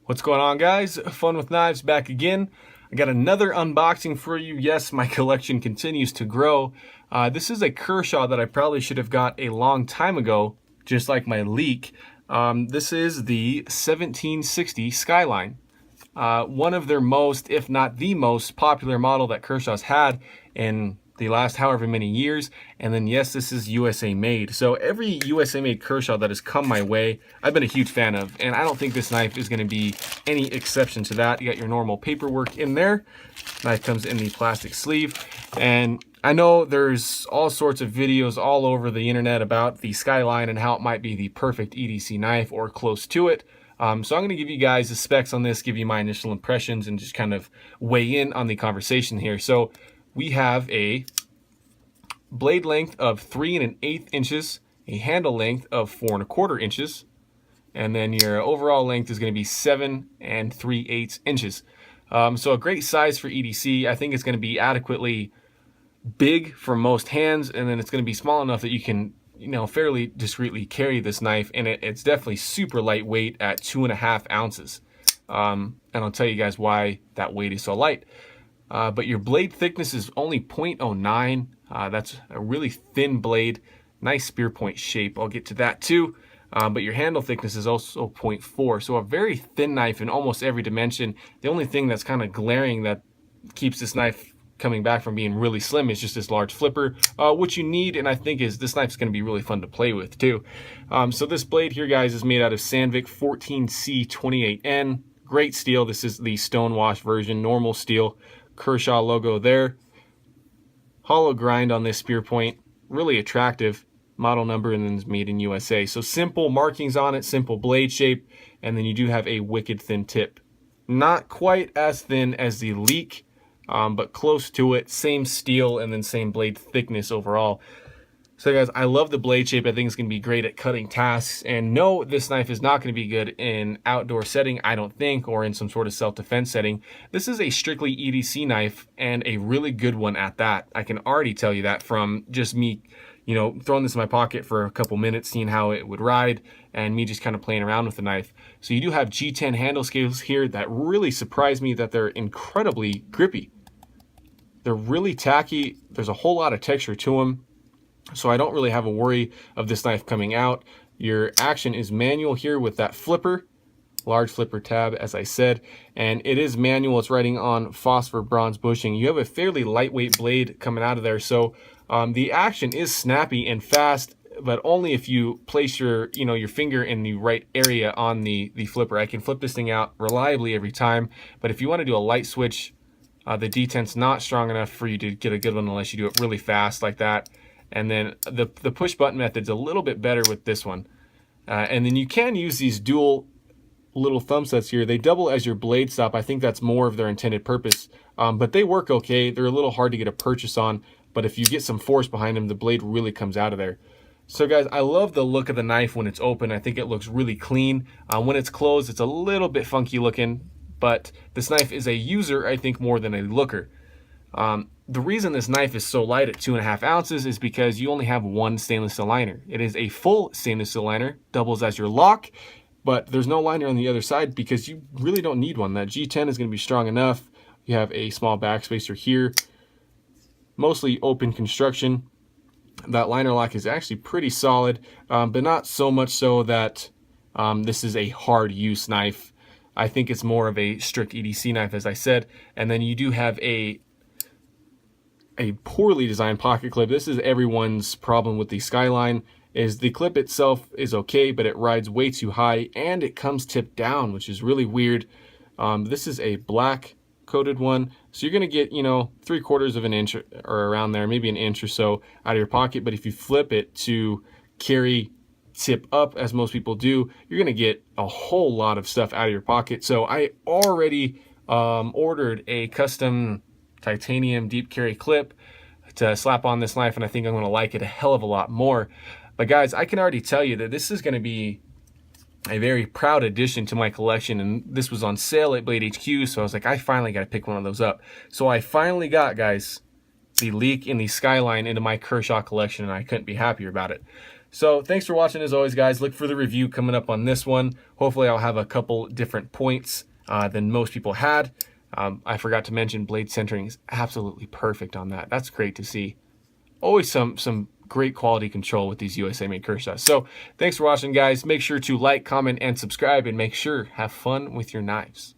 What's going on, guys? Fun with Knives back again. I got another unboxing for you. Yes, my collection continues to grow. This is a Kershaw that I probably should have got a long time ago, just like my leak. This is the 1760 Skyline. One of their most, if not the most popular model that Kershaw's had in the last however many years. And then yes, this is USA made. So every USA made Kershaw that has come my way, I've been a huge fan of, and I don't think this knife is going to be any exception to that. You got your normal paperwork in there. Knife comes in the plastic sleeve, and I know there's all sorts of videos all over the internet about the Skyline and how it might be the perfect EDC knife or close to it. So I'm going to give you guys the specs on this, give you my initial impressions, and just kind of weigh in on the conversation here. So we have a blade length of 3 1/8 inches, a handle length of 4 1/4 inches, and then your overall length is going to be 7 3/8 inches. So a great size for EDC. I think it's going to be adequately big for most hands, and then it's going to be small enough that you can, fairly discreetly carry this knife, and it's definitely super lightweight at 2.5 ounces. And I'll tell you guys why that weight is so light. But your blade thickness is only 0.09. That's a really thin blade, nice spear point shape. I'll get to that too. But your handle thickness is also 0.4. So a very thin knife in almost every dimension. The only thing that's kind of glaring that keeps this knife coming back from being really slim is just this large flipper, which you need, and I think this knife's going to be really fun to play with too. So this blade here, guys, is made out of Sandvik 14C28N. Great steel. This is the stonewash version, normal steel. Kershaw logo there. Hollow grind on this spear point, really attractive. Model number, and then it's made in USA. So simple markings on it, simple blade shape, and then you do have a wicked thin tip. Not quite as thin as the leak, but close to it. Same steel and then same blade thickness overall. So guys, I love the blade shape. I think it's going to be great at cutting tasks. And no, this knife is not going to be good in outdoor setting, I don't think, or in some sort of self-defense setting. This is a strictly EDC knife, and a really good one at that. I can already tell you that from just me, throwing this in my pocket for a couple minutes, seeing how it would ride, and me just kind of playing around with the knife. So you do have G10 handle scales here that really surprised me that they're incredibly grippy. They're really tacky. There's a whole lot of texture to them. So I don't really have a worry of this knife coming out. Your action is manual here with that flipper, large flipper tab, as I said, and it is manual. It's riding on phosphor bronze bushing. You have a fairly lightweight blade coming out of there, so the action is snappy and fast, but only if you place your finger in the right area on the flipper. I can flip this thing out reliably every time, but if you want to do a light switch, the detent's not strong enough for you to get a good one unless you do it really fast like that. And then the push button method's a little bit better with this one. And then you can use these dual little thumb sets here. They double as your blade stop. I think that's more of their intended purpose. But they work okay. They're a little hard to get a purchase on, but if you get some force behind them, the blade really comes out of there. So guys, I love the look of the knife when it's open. I think it looks really clean. When it's closed, it's a little bit funky looking, but this knife is a user, I think, more than a looker. The reason this knife is so light at 2.5 ounces is because you only have one stainless steel liner. It is a full stainless steel liner, doubles as your lock, but there's no liner on the other side because you really don't need one. That G10 is going to be strong enough. You have a small backspacer here, mostly open construction. That liner lock is actually pretty solid, but not so much so that this is a hard use knife. I think it's more of a strict EDC knife, as I said. And then you do have a poorly designed pocket clip. This is everyone's problem with the Skyline, is the clip itself is okay, but it rides way too high and it comes tipped down, which is really weird. This is a black coated one, so you're gonna get 3/4 of an inch or around there, maybe an inch or so out of your pocket. But if you flip it to carry tip up, as most people do, you're gonna get a whole lot of stuff out of your pocket. So I already ordered a custom titanium deep carry clip to slap on this knife, and I think I'm going to like it a hell of a lot more. But guys, I can already tell you that this is going to be a very proud addition to my collection, and this was on sale at Blade HQ, so I was like, I finally got to pick one of those up. So I finally got, guys, the leak in the Skyline into my Kershaw collection, and I couldn't be happier about it. So thanks for watching as always, guys. Look for the review coming up on this one. Hopefully I'll have a couple different points than most people had. I forgot to mention blade centering is absolutely perfect on that. That's great to see. Always some great quality control with these USA made Kershaws. So thanks for watching, guys. Make sure to like, comment, and subscribe, and make sure have fun with your knives.